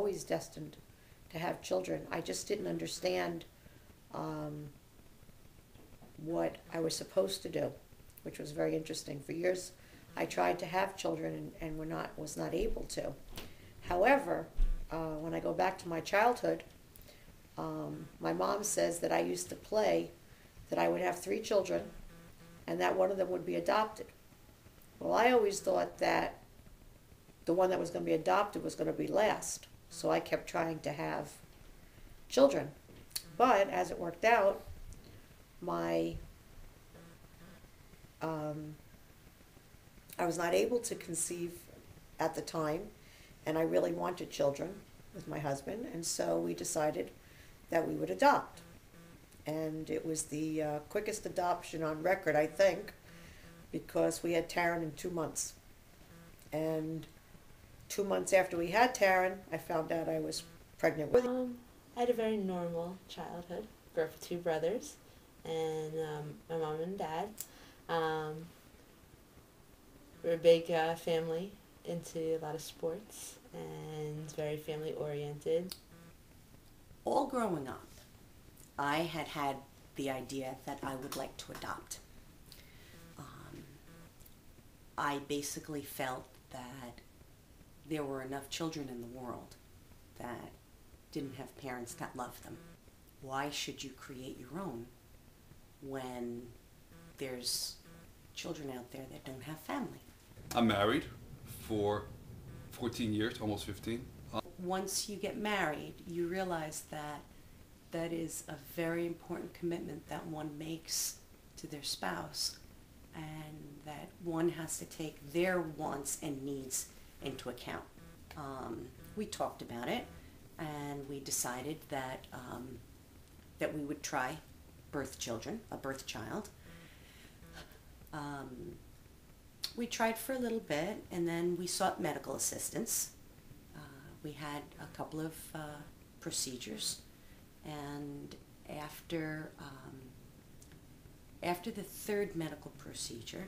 always destined to have children. I just didn't understand what I was supposed to do, which was very interesting. For years, I tried to have children and was not able to. However, when I go back to my childhood, my mom says that I used to play that I would have 3 children and that one of them would be adopted. Well, I always thought that the one that was going to be adopted was going to be last, so I kept trying to have children. But as it worked out, I was not able to conceive at the time, and I really wanted children with my husband, and so we decided that we would adopt. And it was the quickest adoption on record, I think, because we had Taryn in 2 months. And 2 months after we had Taryn, I found out I was pregnant with him. I had a very normal childhood. Grew up with 2 brothers and my mom and dad. We're a big family, into a lot of sports and very family oriented. All growing up, I had the idea that I would like to adopt. I basically felt that there were enough children in the world that didn't have parents that loved them. Why should you create your own when there's children out there that don't have family? I'm married for 14 years, almost 15. Once you get married, you realize that that is a very important commitment that one makes to their spouse, and that one has to take their wants and needs into account. We talked about it, and we decided that that we would try a birth child. We tried for a little bit, and then we sought medical assistance. We had a couple of procedures, and after the 3rd medical procedure,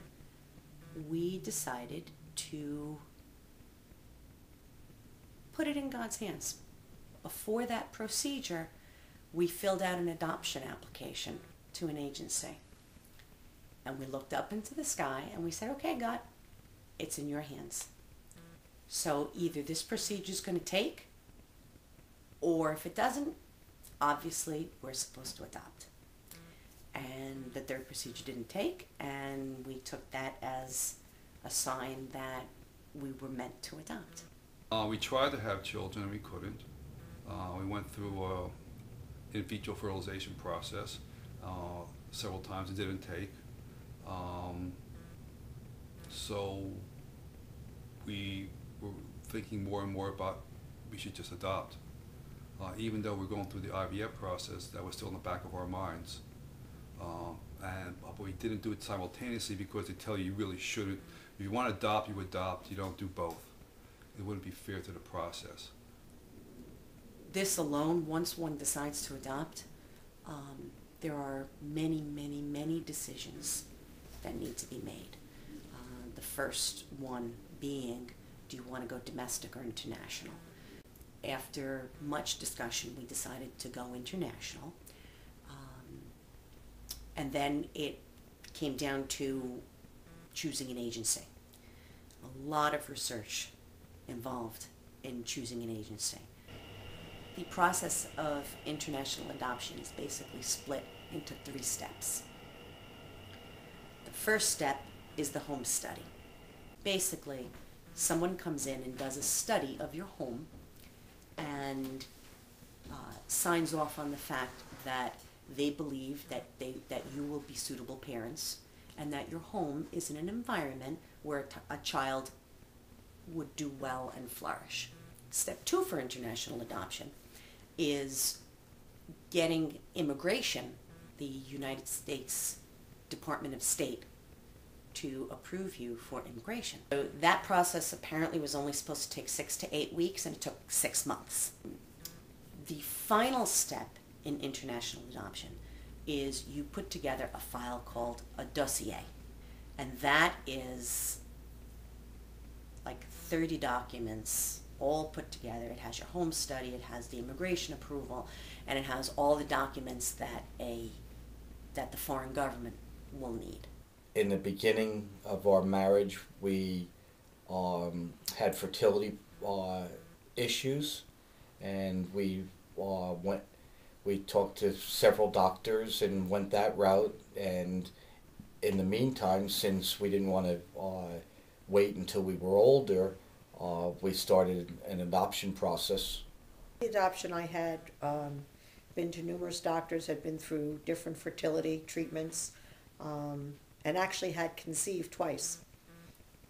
we decided to put it in God's hands. Before that procedure, we filled out an adoption application to an agency. And we looked up into the sky and we said, okay, God, it's in your hands. So either this procedure is going to take, or if it doesn't, obviously we're supposed to adopt. And the 3rd procedure didn't take, and we took that as a sign that we were meant to adopt. We tried to have children and we couldn't. We went through an in vitro fertilization process several times. It didn't take. So we were thinking more and more about we should just adopt. Even though we're going through the IVF process, that was still in the back of our minds. But we didn't do it simultaneously because they tell you really shouldn't. If you want to adopt, you adopt. You don't do both. It wouldn't be fair to the process. This alone, once one decides to adopt, there are many, many, many decisions that need to be made. The first one being, do you want to go domestic or international? After much discussion, we decided to go international. And then it came down to choosing an agency. A lot of research involved in choosing an agency. The process of international adoption is basically split into 3 steps. The first step is the home study. Basically, someone comes in and does a study of your home and signs off on the fact that they believe that you will be suitable parents and that your home is in an environment where a child would do well and flourish. Step 2 for international adoption is getting immigration, the United States Department of State, to approve you for immigration. So that process apparently was only supposed to take 6 to 8 weeks, and it took 6 months. The final step in international adoption is you put together a file called a dossier, and that is like 30 documents all put together. It has your home study, it has the immigration approval, and it has all the documents that the foreign government will need. In the beginning of our marriage, we had fertility issues, and we talked to several doctors and went that route. And in the meantime, since we didn't want to wait until we were older, we started an adoption process. The adoption, I had been to numerous doctors, had been through different fertility treatments, and actually had conceived twice,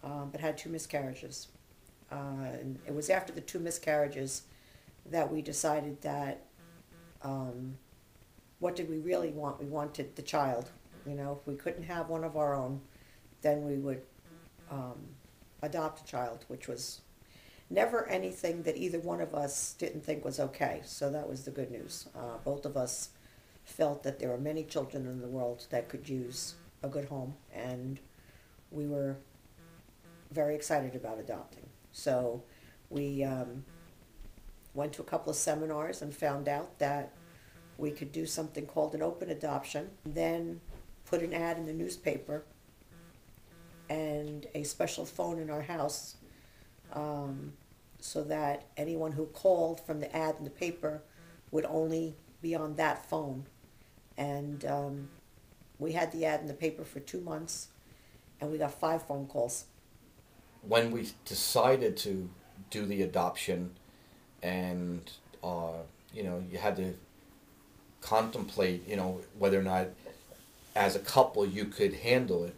but had 2 miscarriages. And it was after the 2 miscarriages that we decided that what did we really want? We wanted the child. You know, if we couldn't have one of our own, then we would adopt a child, which was never anything that either one of us didn't think was okay. So that was the good news. Both of us felt that there were many children in the world that could use a good home, and we were very excited about adopting. So we went to a couple of seminars and found out that we could do something called an open adoption, then put an ad in the newspaper and a special phone in our house, so that anyone who called from the ad in the paper would only be on that phone. And we had the ad in the paper for 2 months, and we got 5 phone calls. When we decided to do the adoption, and you had to contemplate, whether or not as a couple you could handle it,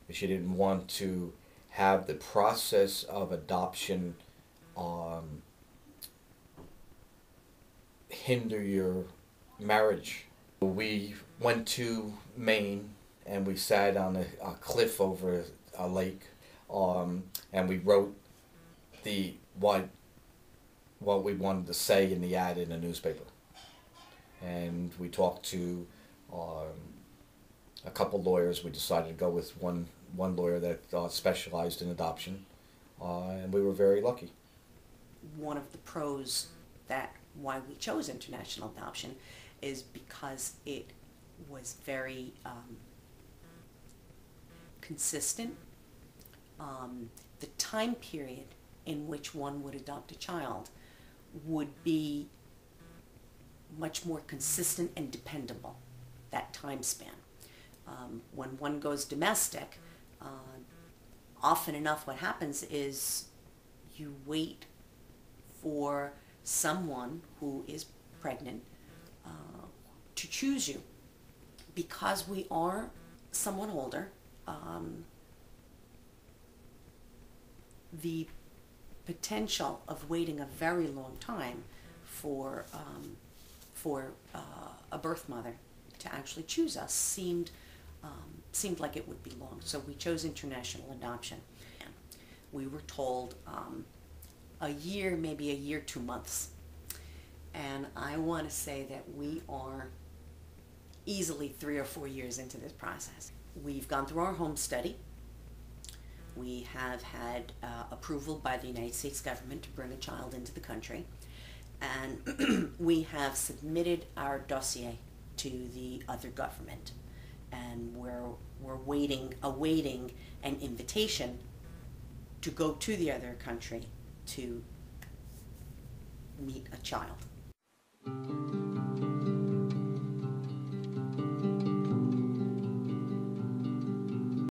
if you didn't want to have the process of adoption hinder your marriage. We went to Maine, and we sat on a cliff over a lake, and we wrote what we wanted to say in the ad in the newspaper. And we talked to a couple lawyers. We decided to go with one lawyer that specialized in adoption, and we were very lucky. One of the pros that why we chose international adoption is because it was very consistent. The time period in which one would adopt a child would be much more consistent and dependable, that time span. When one goes domestic, often enough what happens is you wait for someone who is pregnant to choose you. Because we are somewhat older, the potential of waiting a very long time for a birth mother to actually choose us seemed like it would be long. So we chose international adoption. We were told a year, maybe a year, 2 months. And I want to say that we are easily 3 or 4 years into this process. We've gone through our home study. We have had approval by the United States government to bring a child into the country. And we have submitted our dossier to the other government. And we're awaiting an invitation to go to the other country to meet a child.